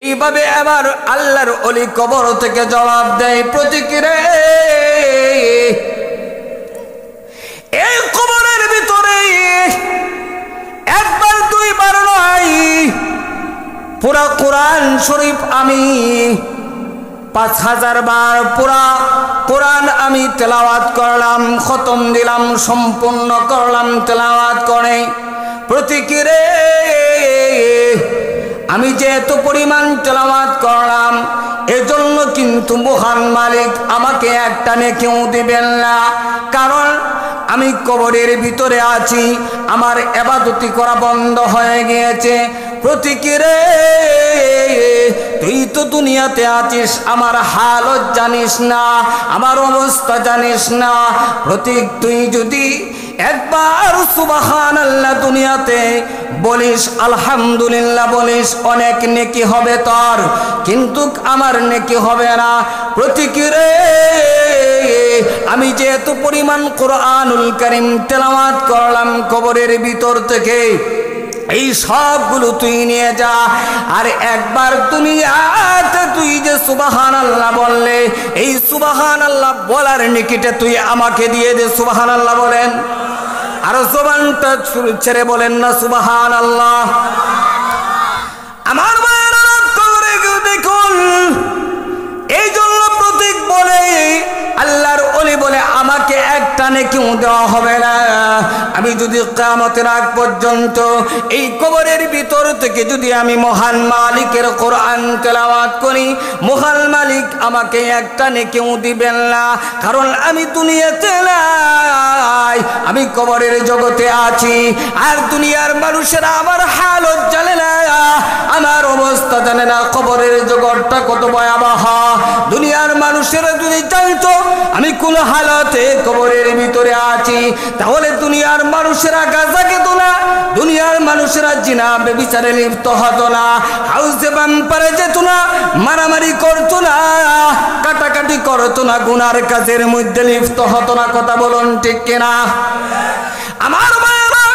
এইভাবে আবার আল্লাহর ওলি কবর থেকে জবাব দেয়, প্রতিক্রিয়া এই কবরের ভিতরে একবার দুইবার নয়, পুরা কোরআন শরীফ আমি 5000 বার পুরা কোরআন আমি তেলাওয়াত করলাম, খতম দিলাম, সম্পূর্ণ করলাম তেলাওয়াত করে। প্রতিক্রিয়া আমি যে এত পরিমাণ তেলাওয়াত করলাম, এজন্য কিন্তু মহান মালিক আমাকে একটা নেকিও দিবেন না, কারণ আমি কবরের ভিতরে আছি, আমার ইবাদতি করা বন্ধ হয়ে গিয়েছে। প্রতিক্রিয়া তুই তো দুনিয়াতে আছিস, আমার হালত জানিস না, আমার অবস্থা জানিস না। প্রতীক তুই যদি একবার সুবহানাল্লাহ দুনিয়াতে বলিস, আলহামদুলিল্লাহ বলিস, অনেক নেকি হবে তোর, কিন্তু আমার নেকি হবে না। প্রতিক্রিয়া আমি যে এত পরিমাণ কোরআনুল কারীম তেলাওয়াত করলাম কবরের ভিতর থেকে, এই সবগুলো তুই নিয়ে যা, আর একবার দুনিয়াতে তুই যে সুবহানাল্লাহ বললে, এই সুবহানাল্লাহ বলার নেকিটা তুই আমাকে দিয়ে দে। সুবহানাল্লাহ বলেন, আর জবানটা ছেড়ে বলেন না সুবহানাল্লাহ। আমার ভাইয়েরা করে দেখুন, এই জন্য প্রতীক বলে আল্লাহর ওলি বলে আমাকে একটা নেকিও দেওয়া হবে না। আমি যদি কিয়ামতের আগ পর্যন্ত এই কবরের ভিতর থেকে যদি আমি মহান মালিকের কোরআন তেলাওয়াত করি, মহান মালিক আমাকে একটা নেকিও দিবেন না, কারণ আমি দুনিয়াতে নাই, আমি কবরের জগতে আছি। আর দুনিয়ার মানুষেরা আমার হালত জানে না, আমার অবস্থা জানে না, কবরের জগৎটা কত ভয়াবহ। দুনিয়ার মানুষেরা যদি জানতো আমি কোন হালতে কবরের ভিতরে আছি, তাহলে দুনিয়ার মানুষেরা গাঁজা খেত না, দুনিয়ার মানুষেরা জিনা ব্যভিচারে লিপ্ত হতো না, হাউসে বাম্পারে যেত না, মারামারি করতো না, কাটাকাটি করতো না, গুনার কাজের মধ্যে লিপ্ত হতো না। কথা বলুন ঠিক কিনা আমার বাবা?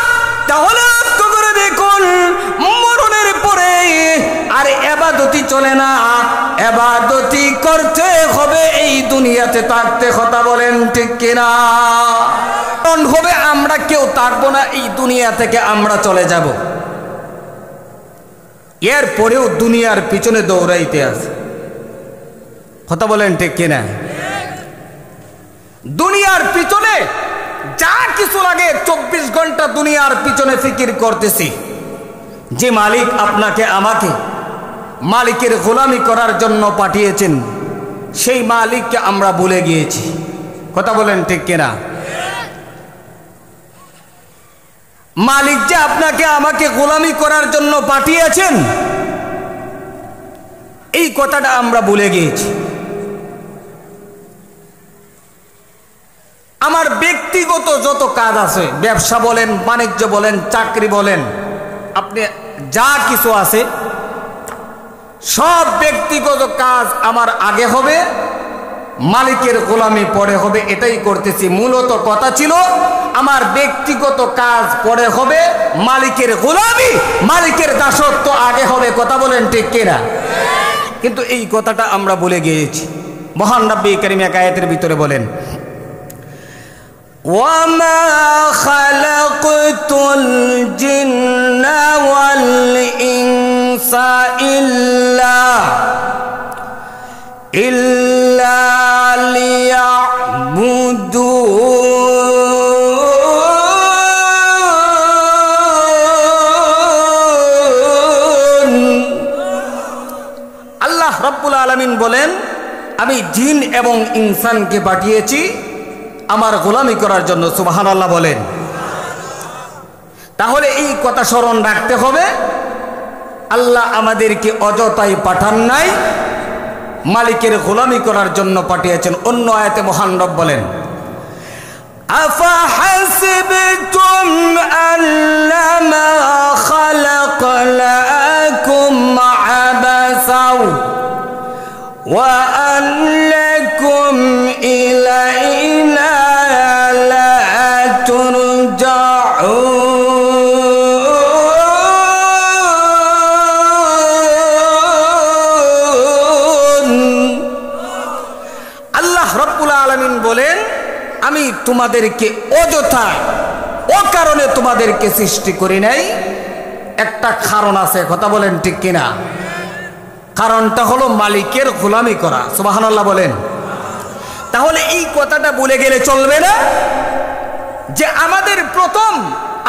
তাহলে করে দেখুন, মরণের পরে আর ইবাদতি চলে না, ইবাদতি করতে হবে এই দুনিয়াতে থাকতে। কথা বলেন ঠিক কিনা? হবে আমরা কেউ থাকবো না, এই দুনিয়া থেকে আমরা চলে যাব। এর পরেও দুনিয়ার পিছনে দৌড়াইতে আছে। কথা বলেন ঠিক কিনা? দুনিয়ার পিছনে যা কিছু লাগে 24 ঘন্টা দুনিয়ার পিছনে ফিকির করতেছি। যে মালিক আপনাকে আমাকে মালিকের গোলামি করার জন্য পাঠিয়েছেন, সেই মালিককে আমরা ভুলে গিয়েছি। কথা বলেন ঠিক কিনা? মালিক যে আপনাকে আমাকে গোলামি করার জন্য পাঠিয়েছেন, এই কথাটা আমরা ভুলে গিয়েছি। আমার ব্যক্তিগত যত কাজ আছে, ব্যবসা বলেন, বাণিজ্য বলেন, চাকরি বলেন, আপনি যা কিছু আছে, সব ব্যক্তিগত কাজ আমার আগে হবে, মালিকের গোলামি পরে হবে। এটাই করতেছি। মূলত কথা ছিল আমার ব্যক্তিগত কাজ পরে হবে, মালিকের গোলামি, মালিকের দাসত্ব আগে হবে। কথা বলেন ঠিক কিনা? কিন্তু এই কথাটা আমরা ভুলে গিয়েছি। মহান রব্বি কারীম এক আয়াতের ভিতরে বলেন, ওয়ামা খালাকতুল জিন্না ওয়াল ইনসা ইল্লা লিয়াবুদুন। আল্লাহ রাব্বুল আলামিন বলেন, আমি জিন এবং ইনসানকে পাঠিয়েছি আমার গোলামি করার জন্য। সুবহানাল্লাহ বলেন। তাহলে এই কথা স্মরণ রাখতে হবে, আল্লাহ আমাদেরকে অযথাই পাঠান নাই, মালিকের গোলামি করার জন্য পাঠিয়েছেন। অন্য আয়াতে মহান রব বলেন, আফাহাসিবতুম আন্নামা খালাকনাকুম আবাসাও ওয়া আন্নাকুম ইলাইনা লা তুরজাউন। আমি তোমাদেরকে অযথা অকারণে তোমাদেরকে সৃষ্টি করি নাই। একটা কারণ আছে, কথা বলেন ঠিক কিনা? কারণটা হলো মালিকের গোলামি করা। সুবহানাল্লাহ বলেন। তাহলে এই কথাটা ভুলে গেলে চলবে না যে আমাদের প্রথম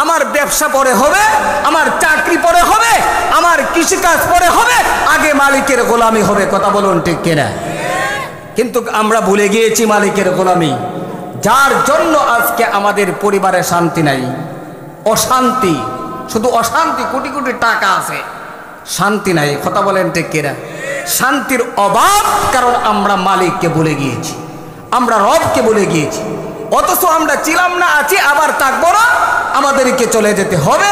আমার ব্যবসা পরে হবে, আমার চাকরি পরে হবে, আমার কৃষিকাজ পরে হবে, আগে মালিকের গোলামি হবে। কথা বলুন ঠিক কিনা? কিন্তু আমরা ভুলে গিয়েছি মালিকের গোলামি, যার জন্য আজকে আমাদের পরিবারে শান্তি নাই, অশান্তি, শুধু অশান্তি। কোটি কোটি টাকা আছে, শান্তি নাই। কথা বলেন ঠিক কিনা? শান্তির অভাব, কারণ আমরা মালিককে ভুলে গিয়েছি, আমরা রবকে ভুলে গিয়েছি। অথচ আমরা ছিলাম না, আছি, আবার থাকবো না, আমাদেরকে চলে যেতে হবে।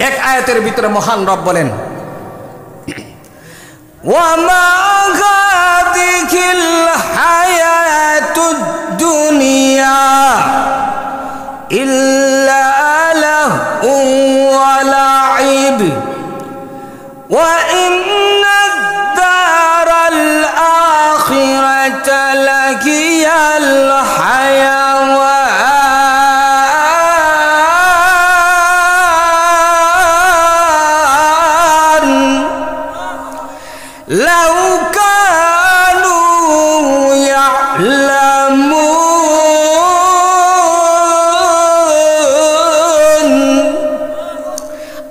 এক আয়াতের ভিতরে মহান রব বলেন, ওয়ামা হাদিহিল হায়াতুদ দুনিয়া ইল্লা লাহু ওয়া লাইব ওয়া ইন্নাদ দারাল আখিরাতা লাহিয়াল হায়াওয়ান লাউ কানু ইয়ালামুন।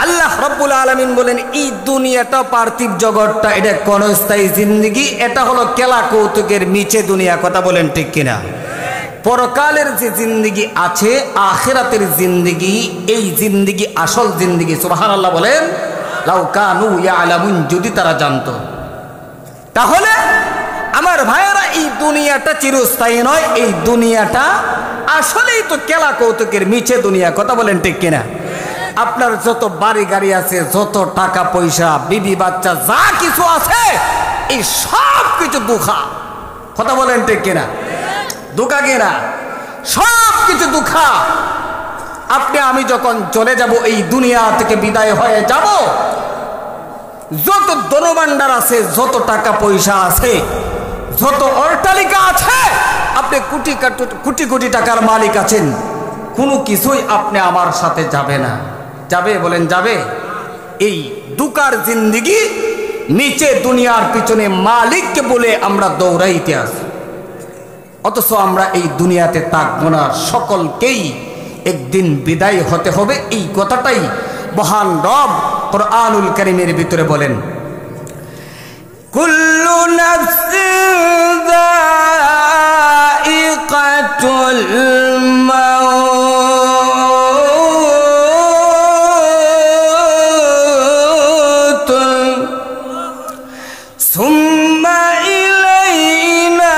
আল্লাহ রাব্বুল আলামিন বলেন, এই দুনিয়াটা, পার্থিব জগৎটা, এটা ক্ষণস্থায়ী জিন্দেগি, এটা হলো খেলা কৌতুকের নিচে দুনিয়া। কথা বলেন ঠিক কিনা? পরকালের যে জিন্দেগি আছে, আখিরাতের জিন্দেগি, এই জিন্দেগি আসল জিন্দেগি। সুবহানাল্লাহ বলেন। লাউ কানু ইয়ালামুন, যদি তারা জানতো। তাহলে আমার ভাইয়েরা, এই দুনিয়াটা চিরস্থায়ী নয়, এই দুনিয়াটা আসলেই তো খেলা কৌতুকের নিচে দুনিয়া। কথা বলেন ঠিক কিনা? আপনার যত বাড়ি গাড়ি আছে, যত টাকা পয়সা, বিবি বাচ্চা, যা কিছু আছে, এই সব কিছু দুঃখা। কথা বলেন ঠিক কিনা? দুঃখা কিনা? সব কিছু দুঃখা। আপনি আমি যখন চলে যাব, এই দুনিয়া থেকে বিদায় হয়ে যাব, যত ধনভাণ্ডার আছে, যত টাকা পয়সা আছে, যত অট্টালিকা আছে, আপনি কোটি কোটি কোটি টাকার মালিক আছেন, কোনো কিছুই আপনি আমার সাথে যাবে না। যাবে? বলেন যাবে? এই দুকার জিন্দেগি, নিচে দুনিয়ার পিছনে মালিককে বলে আমরা দৌড়াইতে আসি, অথচ আমরা এই দুনিয়াতে থাকবো না। সকলকেই একদিন বিদায় হতে হবে। এই কথাটাই মহান রব কুরআনুল কারীমের ভিতরে বলেন, কুল্লু নাফসিন যায়িকাতুল মাউত সুম্মা ইলাইনা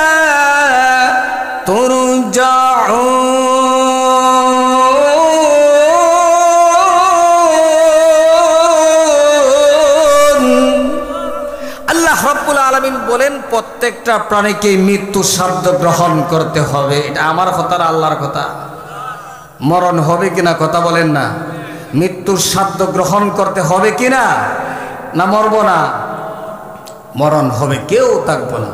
তুরজাউন। বলেন, প্রত্যেকটা প্রাণীকে মৃত্যু সাধ্য গ্রহণ করতে হবে। এটা আমার কথা না আল্লাহর কথা? মরণ হবে কিনা কথা বলেন না? মৃত্যুর সাধ্য গ্রহণ করতে হবে কিনা? না মরব না? মরণ হবে, কেউ থাকবো না।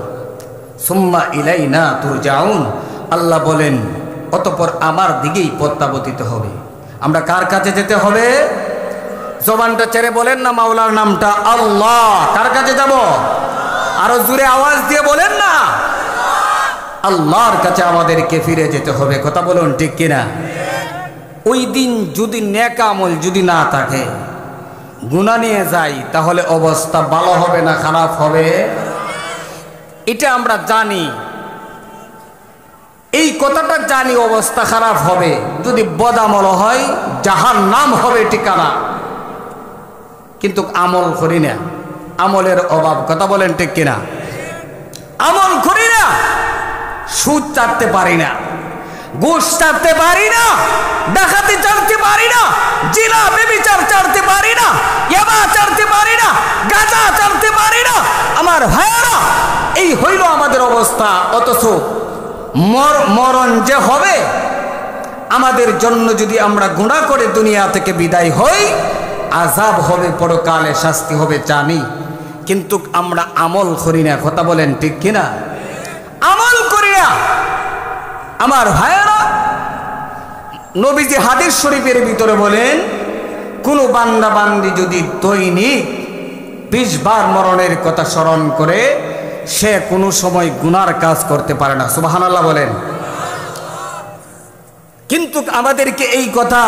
সুম্মা ইলাইনা তুরজাউন। আল্লাহ বলেন, অতঃপর আমার দিকেই প্রত্যাবর্তিত হবে। আমরা কার কাছে যেতে হবে? জবানটা ছেড়ে বলেন না মাওলার নামটা, আল্লাহ। কার কাছে যাব? আরো জোরে আওয়াজ দিয়ে বলেন না, আল্লাহর কাছে আমাদেরকে ফিরে যেতে হবে। কথা বলুন ঠিক কিনা? ওই দিন যদি নেক আমল যদি না থাকে, গুনাহ নিয়ে যাই, তাহলে অবস্থা ভালো হবে না খারাপ হবে? এটা আমরা জানি, এই কথাটা জানি অবস্থা খারাপ হবে। যদি বদামল হয়, জাহান্নাম হবে ঠিকানা। কিন্তু আমল করি না, আমলের অভাব। কথা বলেন ঠিক কিনা? আমল করি না, সুদ চাটতে পারি না, ঘুষ চাটতে পারি না, ডাকাতি চাটতে পারি না, জিনা ব্যভিচার চাটতে পারি না, ইয়াবা চাটতে পারি না, গাঁজা চাটতে পারি না। আমার ভাইয়েরা, এই হইল আমাদের অবস্থা। অথচ মরণ যে হবে আমাদের জন্য, যদি আমরা গুনাহ করে দুনিয়া থেকে বিদায় হই, আযাব হবে, পরকালে শাস্তি হবে, জানি। কিন্তু আমরা আমল করি না। কথা বলেন ঠিক কিনা? আমল করি না। আমার ভাইয়েরা, নবীজি হাদিস শরীফের ভিতরে বলেন, কোনো বান্দা বান্দি যদি দৈনিক 20 বার মরণের কথা স্মরণ করে, সে কোনো সময় গুনার কাজ করতে পারে না। সুবহানাল্লাহ বলেন। কিন্তু আমাদেরকে এই কথা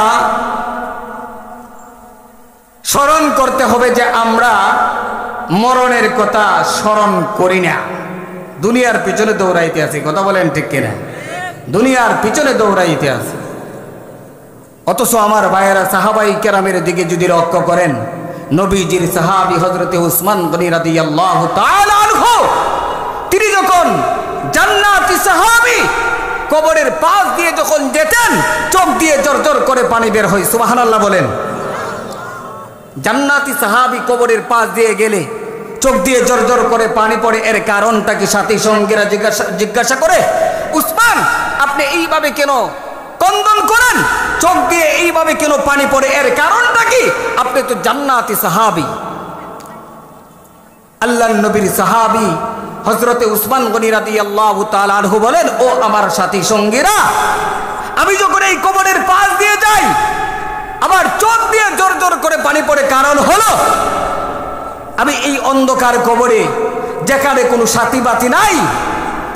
স্মরণ করতে হবে যে আমরা মরণের কথা স্মরণ করি না, দুনিয়ার পিছনে দৌড়াইতে আছি। কথা বলেন ঠিক কিনা? দুনিয়ার পিছনে দৌড়াইতে আছি। অথচ আমার ভাইয়েরা, সাহাবাই কেরামের দিকে যদি লক্ষ্য করেন, নবীজির সাহাবী হযরতে উসমান গনি রাদিয়াল্লাহু তাআলা আনহু, তিনি যখন জান্নাতি সাহাবী, কবরের পাশ দিয়ে যখন যেতেন, চোখ দিয়ে জরজর করে পানি বের হয়। সুবহানাল্লাহ বলেন। জান্নাতি সাহাবী কবরের পাশ দিয়ে গেলে চোখ দিয়ে জরজর করে পানি পড়ে, এর কারণটা কি? সাথী সঙ্গীরা জিজ্ঞাসা করে, উসমান আপনি এইভাবে কেন কন্দন করেন, চোখ দিয়ে এইভাবে কেন পানি পড়ে, এর কারণটা কি? আপনি তো জান্নাতি সাহাবী। আল্লাহর নবীর সাহাবী হযরতে উসমান গনি রাদিয়াল্লাহু তাআলা আনহু বলেন, ও আমার সাথী সঙ্গীরা, আমি যখন এই কবরের পাশ দিয়ে যাই, আমার চোখ দিয়ে জোর করে পানি পড়ে। কারণ হলো, আমি এই অন্ধকার কবরে, যেখানে কোনো সাথী বাতি নাই,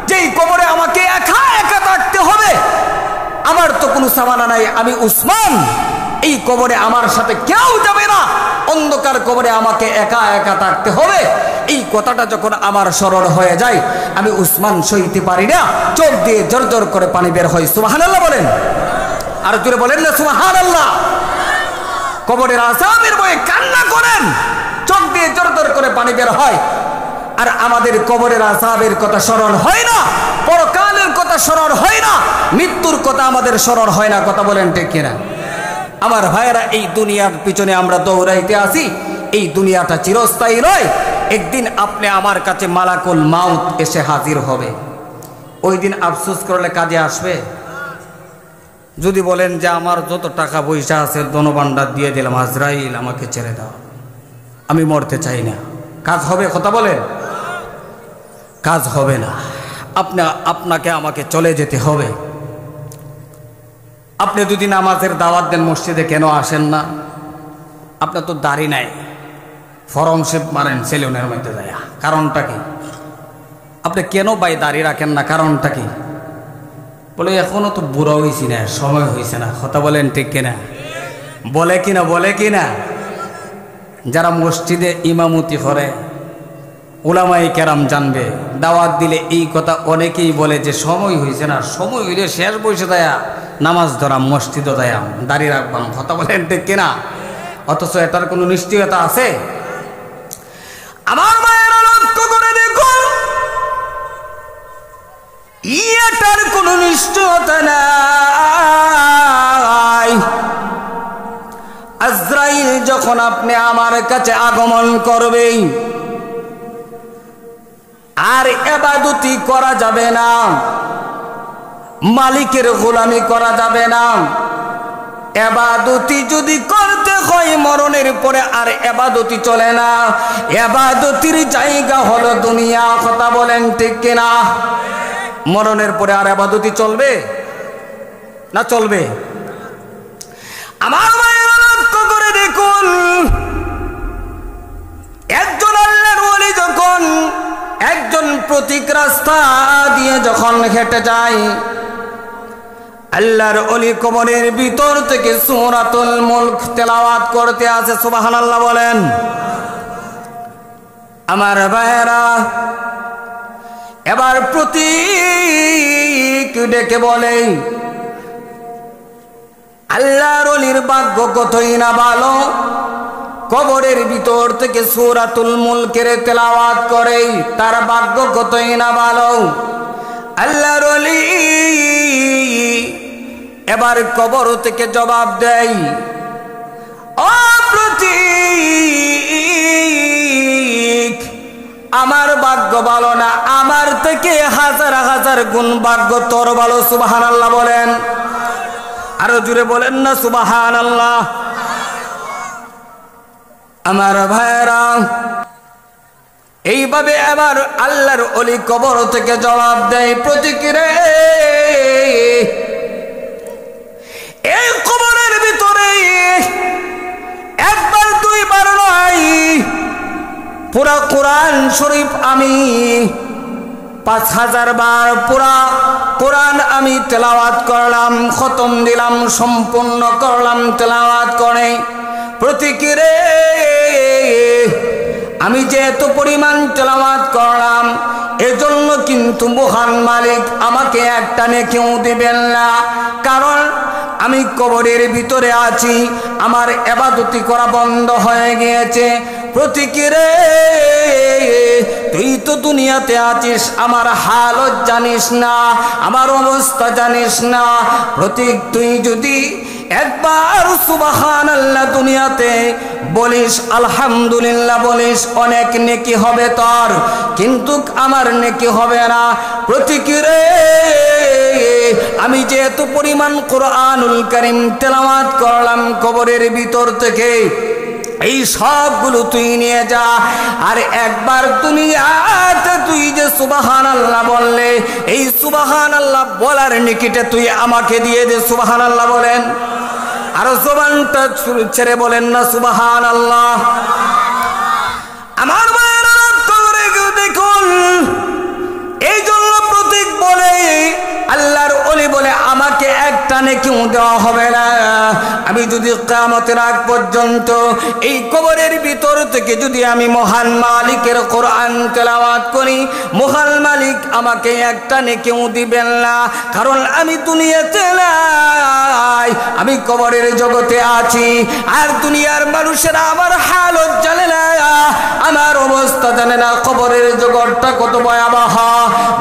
যেই কবরে আমাকে একা একা থাকতে হবে, আমার তো কোনো সামানা নাই, আমি উসমান, এই কবরে আমার সাথে কেউ যাবে না, অন্ধকার কবরে আমাকে একা একা থাকতে হবে। এই কথাটা যখন আমার স্মরণ হয়ে যায়, আমি উসমান সইতে পারি না, চোখ দিয়ে জোর করে পানি বের হয়। সুবহানাল্লাহ বলেন। আর জোরে বলেন না সুবহানাল্লাহ। কবরের আযাবের ভয়ে কান্না করেন, চোখ দিয়ে জোর করে পানি বের হয়। আর আমাদের কবরের আযাবের কথা স্মরণ হয় না, পরকালের কথা স্মরণ হয় না, মৃত্যুর কথা আমাদের স্মরণ হয় না। কথা বলেন ঠিক কিনা? আমার ভাইয়েরা, এই দুনিয়ার পিছনে আমরা দৌড়াইতে আসি, এই দুনিয়াটা চিরস্থায়ী নয়। একদিন আপনি আমার কাছে মালাকুল মাউত এসে হাজির হবে। ওই দিন আফসোস করলে কাজে আসবে? যদি বলেন যে আমার যত টাকা পয়সা আছে ধনভাণ্ডার দিয়ে দিলাম, আজরাইল আমাকে ছেড়ে দাও, আমি মরতে চাই না, কাজ হবে? কথা বলেন। কাজ হবে না। আপনাকে আমাকে চলে যেতে হবে। আপনি যদি নামাজের দাওয়াত দেন, মসজিদে কেন আসেন না? আপনার তো দাড়ি নাই, ফরম শেপ মারেন সেলুনের মধ্যে যায়, কারণটা কি? আপনি কেন ভাই দাড়ি রাখেন না, কারণটা কি? বলে এখনো তো বুড়ো হয়েছি না, সময় হয়েছে না। কথা বলেন ঠিক কিনা? বলে কিনা? বলে কিনা? যারা মসজিদে ইমামতি করে, উলামায়ে কেরাম জানবে, দাওয়াত দিলে এই কথা অনেকেই বলে যে সময় হয়েছে না, সময় হইলে শেষ বসে দেয়া নামাজ ধরাম, মসজিদও দেয়াম, দাড়ি রাখবাম। কথা বলেন ঠিক কিনা? অথচ এটার কোনো নিশ্চয়তা আছে? আমার মায়েরা লক্ষ্য করে দেখুন, এটার কোনো নিশ্চয়তা নাই। আজরাইল যখন আপনি আমার কাছে আগমন করবে, আর ইবাদতি করা যাবে না, মালিকের গোলামি করা যাবে না। ইবাদতি যদি করতে হয় মরণের পরে, আর ইবাদতি চলে না। ইবাদতির জায়গা হলো দুনিয়া। কথা বলেন ঠিক কিনা? মরণের পরে আর ইবাদতি চলবে না? চলবে? আমার মায়েরা লক্ষ্য করে দেখুন, একজন আল্লাহর ওলি যখন একজন প্রতীক রাস্তা দিয়ে যখন হেঁটে যায়, আল্লাহর ওলি কবরের ভিতর থেকে সূরাতুল মুলক তেলাওয়াত করতে আছে। সুবহানাল্লাহ বলেন। আমার ভাইয়েরা, এবার প্রতীক ডেকে বলে, আল্লাহর ওলির ভাগ্য কতই না ভালো, কবরের ভিতর থেকে সূরাতুল মুলকের তেলাওয়াত করে, তার ভাগ্য কতই না ভালো। আল্লাহর ওলি এবার কবর থেকে জবাব দেয়, ও প্রতীক, আমার ভাগ্য ভালো না, আমার থেকে হাজার হাজার গুণ ভাগ্য তোর ভালো। সুবহানাল্লাহ বলেন। আরো জুড়ে বলেন না সুবহানাল্লাহ। আমার ভাইরা, এইভাবে এবার আল্লাহর ওলি কবর থেকে জবাব দেয়, প্রতিক্রিয়া এই কবরের ভিতরে একবার দুইবার নয়, পুরা কোরআন শরীফ আমি 5000 বার পুরা কোরআন আমি তেলাওয়াত করলাম, খতম দিলাম, সম্পূর্ণ করলাম তেলাওয়াত করে। প্রতিক্রিয়া আমি যে এত পরিমাণ তেলাওয়াত করলাম, এজন্য কিন্তু মহান মালিক আমাকে একটা নেকিও দিবেন না, কারণ আমি কবরের ভিতরে আছি, আমার ইবাদতি করা বন্ধ হয়ে গিয়েছে। প্রতিক্রিয়া তুই তো দুনিয়াতে আছিস, আমার হালত জানিস না, আমার অবস্থা জানিস না। প্রতীক তুই যদি একবার সুবহানাল্লাহ দুনিয়াতে বলিস, আলহামদুলিল্লাহ বলিস, অনেক নেকি হবে তোর, কিন্তু আমার নেকি হবে না। প্রতিক্রিয়া আমি যে এত পরিমাণ কোরআনুল কারীম তেলাওয়াত করলাম কবরের ভিতর থেকে, এই সবগুলো তুই নিয়ে যা, আর একবার দুনিয়াতে তুই যে সুবহানাল্লাহ বললে, এই সুবহানাল্লাহ বলার নেকিটা তুই আমাকে দিয়ে দে। সুবহানাল্লাহ বলেন, আর জবানটা ছেড়ে বলেন না সুবহানাল্লাহ। আমার ভাইয়েরা লক্ষ্য করে দেখুন, এই জন্য প্রতীক বলে আল্লাহর ওলি বলে আমাকে একটা নেকিও দেওয়া হবে না। আমি যদি কিয়ামতের আগ পর্যন্ত এই কবরের ভিতর থেকে যদি আমি মহান মালিকের কোরআন তেলাওয়াত করি, মহান মালিক আমাকে একটা নেকিও দিবেন না, কারণ আমি দুনিয়াতে নাই, আমি কবরের জগতে আছি। আর দুনিয়ার মানুষেরা আমার হালত জানে না, আমার অবস্থা জানে না, কবরের জগৎটা কত ভয়াবহ।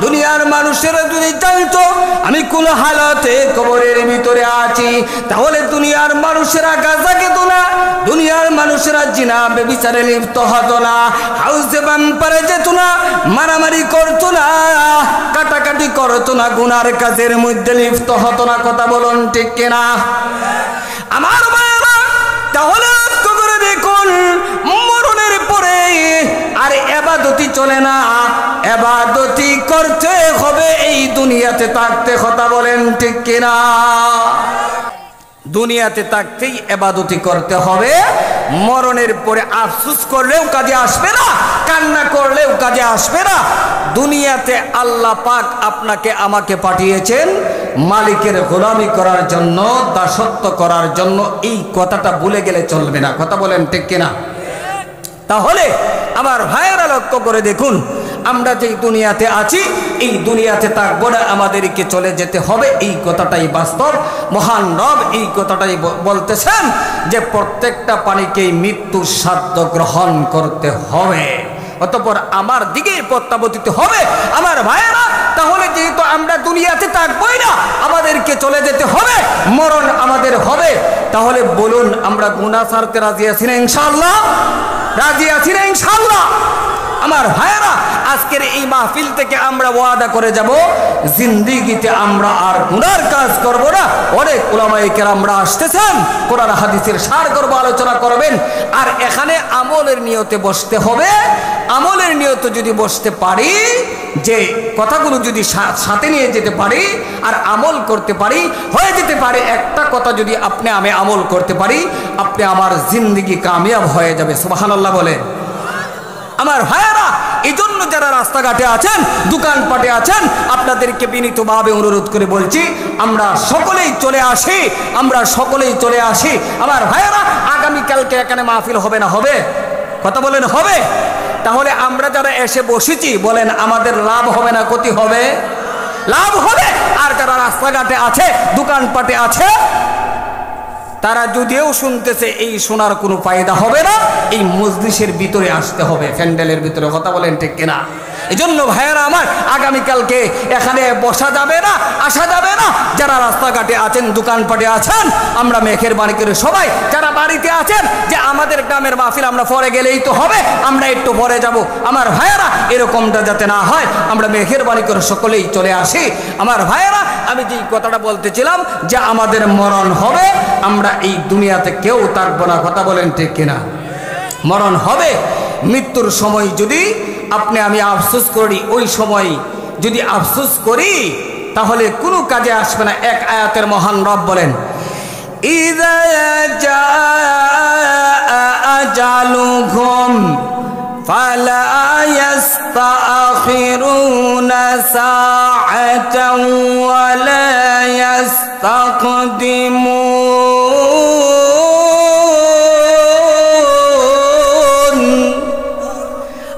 দুনিয়ার মানুষেরা যদি জানতো আমি কোন হালতে কবরের ভিতরে আছি, তাহলে দুনিয়ার মানুষেরা গাঁজা খেত না, দুনিয়ার মানুষেরা জিনা ব্যভিচারে লিপ্ত হতো না, হাউসে বাম্পারে যেত না, মারামারি করতো না, কাটাকাটি করতো না, গুনার কাজের মধ্যে লিপ্ত হতো না। কথা বলুন ঠিক কিনা আমার ভাইয়েরা? তাহলে লক্ষ্য করে দেখুন, মরণের পরে আর ইবাদতি চলে না, ইবাদতি করতে হবে এই দুনিয়াতে থাকতে। কথা বলেন ঠিক কিনা? দুনিয়াতে থাকতেই ইবাদতি করতে হবে, মরণের পরে আফসোস করলেও কাজে আসবে না, কান্না করলেও কাজে আসবে না। দুনিয়াতে আল্লাহ পাক আপনাকে আমাকে পাঠিয়েছেন মালিকের গোলামি করার জন্য, দাসত্ব করার জন্য। এই কথাটা ভুলে গেলে চলবে না। কথা বলেন ঠিক কিনা? তাহলে আমার ভাইয়েরা লক্ষ্য করে দেখুন, আমরা যে দুনিয়াতে আছি, এই দুনিয়াতে থাকবো না, আমাদেরকে চলে যেতে হবে। এই কথাটাই বাস্তব। মহান রব এই কথাটাই বলতেছেন যে প্রত্যেকটা প্রাণীকেই মৃত্যুর সাধ্য গ্রহণ করতে হবে, অতঃপর আমার দিকেই প্রত্যাবর্তিত হবে। আমার ভাইয়েরা, তাহলে যেহেতু আমরা দুনিয়াতে থাকবোই না, আমাদেরকে চলে যেতে হবে, মরণ আমাদের হবে, তাহলে বলুন আমরা গুনাহ ছাড়তে রাজি আছি না ইনশাআল্লাহ? রাজি আছি না ইনশাআল্লাহ? আমার ভাইয়েরা, আজকের এই মাহফিল থেকে আমরা ওয়াদা করে যাব, জিন্দেগিতে আমরা আর গুনার কাজ করব না। অনেক উলামায়ে কেরামরা আসতেছেন, কোরআন হাদিসের সার করব, আলোচনা করবেন, আর এখানে আমলের নিয়তে বসতে হবে। আমলের নিয়তে যদি বসতে পারি, যে কথাগুলো যদি সাথে নিয়ে যেতে পারি আর আমল করতে পারি, হয়ে যেতে পারে একটা কথা যদি আমি আমল করতে পারি, আপনি আমার জিন্দেগি কামিয়াব হয়ে যাবে। সুবহানাল্লাহ বলেন। আমার ভাইয়েরা, এই জন্য যারা রাস্তাঘাটে আছেন, দোকানপাটে আছেন, আপনাদেরকে বিনীতভাবে অনুরোধ করে বলছি, আমরা সকলেই চলে আসি, আমরা সকলেই চলে আসি। আমার ভাইয়েরা, আগামীকালকে এখানে মাহফিল হবে না? হবে? কথা বলেন হবে? তাহলে আমরা যারা এসে বসেছি, বলেন আমাদের লাভ হবে না ক্ষতি হবে? লাভ হবে। আর যারা রাস্তাঘাটে আছে, দোকানপাটে আছে, তারা যদিও শুনতেছে, এই শোনার কোনো ফায়দা হবে না, এই মজলিসের ভিতরে আসতে হবে, প্যান্ডেলের ভিতরে। কথা বলেন ঠিক কিনা? এই জন্য ভাইয়েরা আমার, আগামীকালকে এখানে বসা যাবে না, আসা যাবে না। যারা রাস্তাঘাটে আছেন, দোকানপাটে আছেন, আমরা মেঘের বাণী করে সবাই যারা বাড়িতে আছেন, যে আমাদের গ্রামের মাহফিল আমরা পরে গেলেই তো হবে, আমরা একটু পরে যাব। আমার ভাইয়েরা, এরকমটা যাতে না হয়, আমরা মেঘের বাণী করে সকলেই চলে আসি। আমার ভাইয়েরা, আমি যে কথাটা বলতেছিলাম যে আমাদের মরণ হবে, আমরা এই দুনিয়াতে কেউ থাকবো না। কথা বলেন ঠিক কিনা? মরণ হবে। মৃত্যুর সময় যদি আপনি আমি আফসোস করি, ওই সময় যদি আফসোস করি তাহলে কোনো কাজে আসবে না। এক আয়াতের মহান রব বলেন, ইযা জাআ আজালুহুম ফালা ইস্তাখিরুনা সাআতাও ওয়া লা ইস্তাকদিমুন।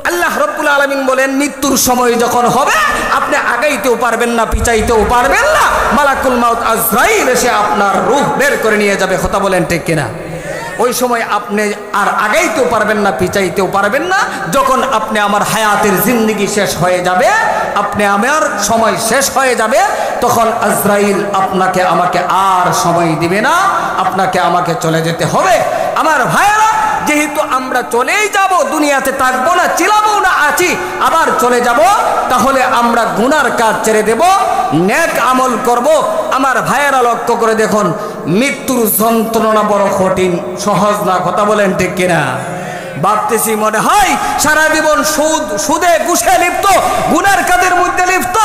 আল্লাহ রাব্বুল আলামিন বলেন, মৃত্যুর সময় যখন হবে আপনি আগাইতেও পারবেন না, পিছাইতেও পারবেন না। মালাকুল মাউত আজরাইল এসে আপনার রূহ বের করে নিয়ে যাবে। কথা বলেন ঠিক কিনা? ওই সময় আপনি আর আগাইতেও পারবেন না, পিছাইতেও পারবেন না। যখন আপনি আমার হায়াতের জিন্দেগি শেষ হয়ে যাবে, আপনি আমার সময় শেষ হয়ে যাবে, তখন আজরাইল আপনাকে আমাকে আর সময় দিবে না, আপনাকে আমাকে চলে যেতে হবে। আমার ভাইয়েরা, যেহেতু আমরা চলেই যাব, দুনিয়াতে থাকবো না, চিলাবো না, আছি, আবার চলে যাব, তাহলে আমরা গুনার কাজ ছেড়ে দেব, নেক আমল করব। আমার ভাইয়েরা লক্ষ্য করে দেখুন, মৃত্যুর যন্ত্রণা বড় কঠিন, সহজ না। কথা বলেন ঠিক কিনা? ভাবতেছি মনে হয় সারা জীবন সুদে ঘুষে লিপ্ত, গুনার কাজের মধ্যে লিপ্ত,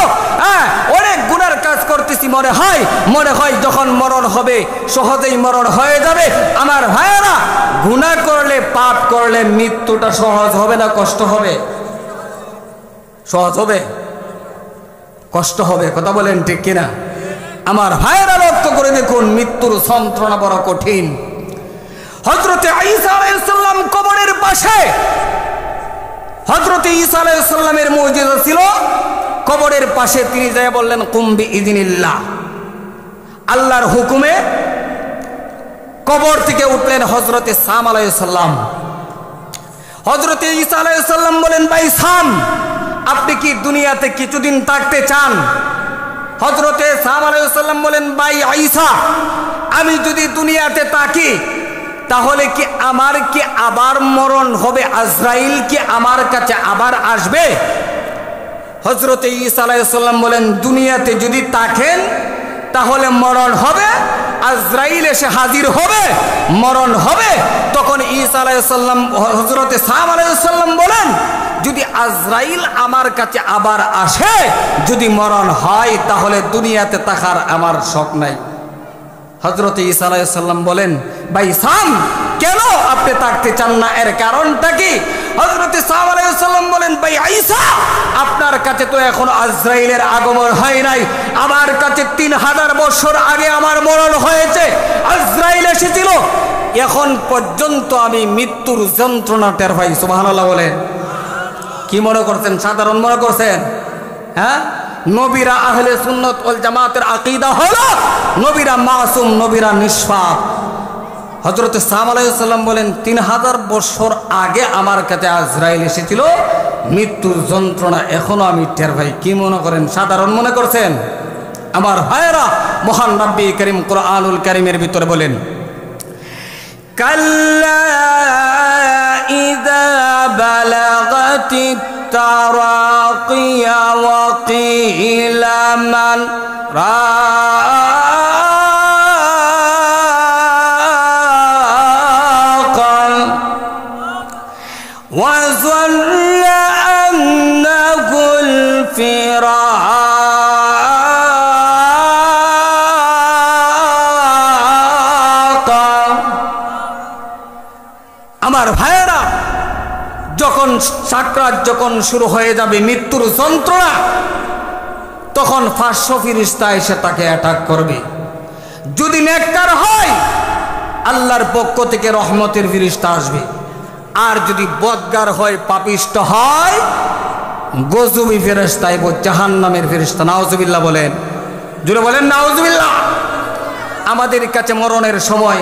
হ্যাঁ, অনেক গুনার কাজ করতেছি। মনে হয় যখন মরণ হবে সহজেই মরণ হয়ে যাবে। আমার ভাইয়েরা, গুনাহ করলে, পাপ করলে মৃত্যুটা সহজ হবে না কষ্ট হবে? সহজ হবে? কষ্ট হবে। কথা বলেন ঠিক কিনা? আমার ভাইয়েরা লক্ষ্য করে দেখুন, মৃত্যুর যন্ত্রণা বড় কঠিন। হযরতে ঈসা আলাইহিস সালাম কবরের পাশে, হযরতে ঈসা আলাইহিস সালামের মুজিজা ছিল, কবরের পাশে তিনি যায় বললেন, কুম বিইذনিল্লাহ, আল্লাহর হুকুমে কবর থেকে উঠলেন হযরতে সাম আলাইহিস সালাম। হযরতে ঈসা আলাইহিস সালাম বলেন, ভাই সাম, আপনি কি দুনিয়াতে কিছুদিন থাকতে চান? হযরতে সাম আলাইহিস সালাম বলেন, ভাই ঈসা, আমি যদি দুনিয়াতে থাকি তাহলে কি আমার কি আবার মরণ হবে? আজরাইল কি আমার কাছে আবার আসবে? হযরতে ঈসা আলাইহিস সালাম বলেন, দুনিয়াতে যদি থাকেন তাহলে মরণ হবে, আজরাইল এসে হাজির হবে, মরণ হবে। তখন ঈসা আলাইহিস সালাম, হযরতে সাম আলাইহিস সালাম বলেন, যদি আজরাইল আমার কাছে আবার আসে, যদি মরণ হয়, তাহলে দুনিয়াতে থাকার আমার শখ নাই। হযরতে ঈসা আলাইহিস সালাম বলেন, ভাই সাম, কেন আপনি থাকতে চান না? এর কারণটা কি? হযরতে সাম আলাইহিস সালাম বলেন, ভাই ঈসা, আপনার কাছে তো এখনো আজরাইলের আগমন হয় নাই। আমার কাছে 3000 বছর আগে আমার মরণ হয়েছে, আজরাইল এসেছিল, এখন পর্যন্ত আমি মৃত্যুর যন্ত্রণা টের পাই। সুবহানাল্লাহ বলেন। কি মনে করছেন? সাধারণ মনে করছেন? হ্যাঁ, নবীরা আহলে সুন্নাত ওয়াল জামাতের আকীদা হলো নবীরা মাসুম, নবীরা নিষ্পাপ। হযরত সাম আলাইহিস সালাম বলেন, 3000 বছর আগে আমার কাছে আজরাইল এসেছিল, মৃত্যুর যন্ত্রণা এখনো আমি টের পাই। কি মনে করেন? সাধারণ মনে করছেন? আমার ভাইয়েরা, মহান রব্বি করিম কুরআনুল কারীমের ভিতরে বলেন, কাল্লা ইযা বালাগাতিত তারাকিয়া ওয়া কিলা মান রাকাল ওয়া যাল্লা আন্নাহুল ফিরাক। আমার ভাইয়েরা, যখন সাকরাত যখন শুরু হয়ে যাবে, মৃত্যুর যন্ত্রণা, তখন 500 ফেরেশতা এসে তাকে অ্যাটাক করবে। যদি নেককার হয়, আল্লাহর পক্ষ থেকে রহমতের ফেরেশতা আসবে, আর যদি বদগার হয়, পাপিষ্ট হয়, গজবী ফেরেশতা এবং জাহান্নামের ফেরেশতা। নাউজুবিল্লাহ বলেন, জোরে বলেন নাউজুবিল্লাহ। আমাদের কাছে মরণের সময়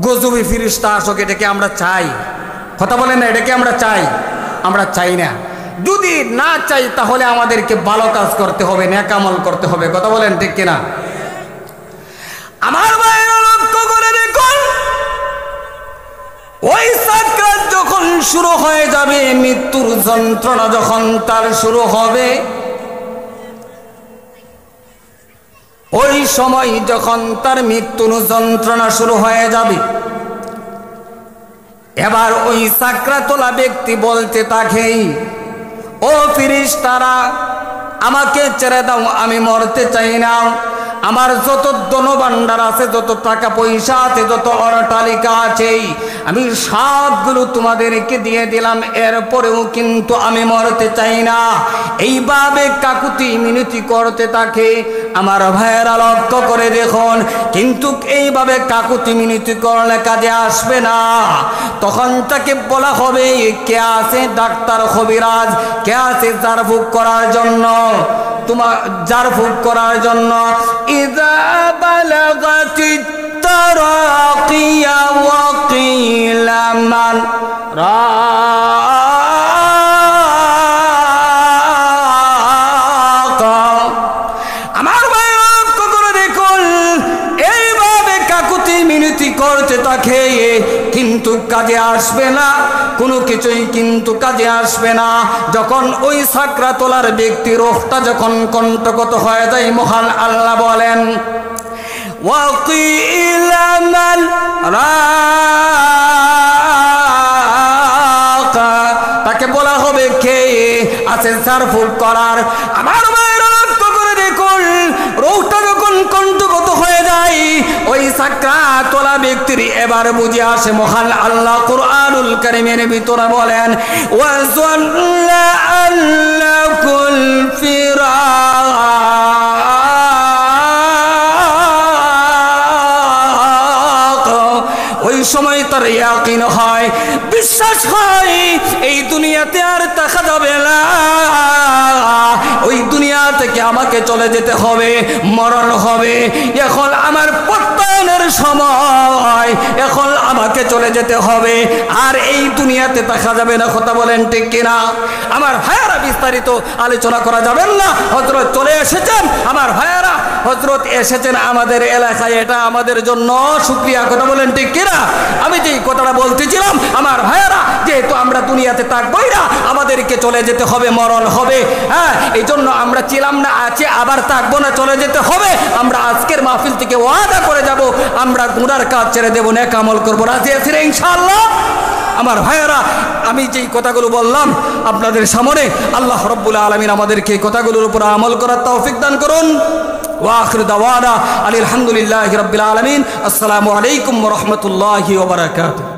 গজবী ফেরেশতা আসুক, এটাকে আমরা চাই? কথা বলেন না, এটাকে আমরা চাই? আমরা চাই না। যদি না চাই তাহলে আমাদেরকে ভালো কাজ করতে হবে, নেক আমল করতে হবে। কথা বলেন ঠিক কিনা? আমার ভাইরা লক্ষ্য করে দেখুন, ওই সাকরাত যখন শুরু হয়ে যাবে, মৃত্যুর যন্ত্রণা যখন তার শুরু হবে, ওই সময় যখন তার মৃত্যুর যন্ত্রণা শুরু হয়ে যাবে, এবার ওই সাকরাতওয়ালা ব্যক্তি বলতে থাকে, ও ফেরেশতারা আমাকে ছেড়ে দাও, আমি মরতে চাই না। আমার যত ধনভাণ্ডার আছে, যত টাকা পয়সা আছে, যত অট্টালিকা আছে, আমি সবগুলো তোমাদেরকে দিয়ে দিলাম, এরপরেও কিন্তু আমি মরতে চাই না। এইভাবে কাকুতি মিনতি করতে থাকে। আমার ভাইয়েরা লক্ষ্য করে দেখুন, কিন্তু এইভাবে কাকুতি মিনতি করলে কাজে আসবে না। তখন তাকে বলা হবে, কে আছে ডাক্তার কবিরাজ, কে আছে ঝাড়ফুঁক করার জন্য, তোমার ঝাড়ফুঁক করার জন্য। ইযা বালাগাতিত তারাকিয়া ওয়া কিলা মান রাকা। আমার ভাই লক্ষ্য করে দেখুন, এইভাবে কাকুতি মিনতি করতে থাকে, কিন্তু কাজে আসবে না, কোনো কিছুই কিন্তু কাজে আসবে না। যখন ওই সাকরাতুলার ব্যক্তি রোগটা যখন কণ্ঠগত হয়ে যায়, মহান আল্লাহ বলেন ওয়াকিলা মান রাকা, তাকে বলা হবে কে আছে ঝাড়ফুঁক করার। আমার ভাইরা লক্ষ্য করে দেখুন, রোগটা যখন কণ্ঠগত হয়ে যায়, ওই সাকরাতুলা ব্যক্তির এবার বুঝে আসে। মহান আল্লাহ কুরআনুল কারীমের ভিতরে বলেন ওয়া যাল্লা আল্লাকুল ফিরাক। ওই সময় তার ইয়াকিন হয়, বিশ্বাস হয়, এই দুনিয়াতে আর দেখা যাবে না, ওই দুনিয়া থেকে আমাকে চলে যেতে হবে, মরণ হবে। এখন আমার প্রত্যয়নের সময়, এখন আমাকে চলে যেতে হবে, আর এই দুনিয়াতে দেখা যাবে না। কথা বলেন ঠিক কিনা? আমার ভাইয়ারা বিস্তারিত আলোচনা করা যাবেন না, হযরত চলে এসেছেন। আমার ভাইয়ারা হযরত এসেছেন আমাদের এলাকায়, এটা আমাদের জন্য শুকরিয়া। কথা বলেন ঠিক কিনা? আমি যে কথাটা বলতেছিলাম, আমার ভাইয়ারা যেহেতু আমরা দুনিয়াতে থাকবোই না, আমাদেরকে চলে যেতে হবে, মরণ হবে। হ্যাঁ, এই জন্য আমরা ছিলাম না, আছে, আবার থাকবো না, চলে যেতে হবে। আমরা আজকের মাহফিল থেকে ওয়াদা করে যাব, আমরা গুনার কাজ ছেড়ে দেবো, নেক আমল করবো। রাজি আছেন ইনশাআল্লাহ? আমার ভাইয়েরা, আমি যেই কথাগুলো বললাম আপনাদের সামনে, আল্লাহ রাব্বুল আলামিন আমাদেরকে এই কথাগুলোর উপর আমল করার তৌফিক দান করুন। ওয়া আখিরু দাওয়ানা আলহামদুলিল্লাহি রাব্বিল আলামিন। আসসালামু আলাইকুম ওয়া রাহমাতুল্লাহি ওয়া বারাকাতুহু।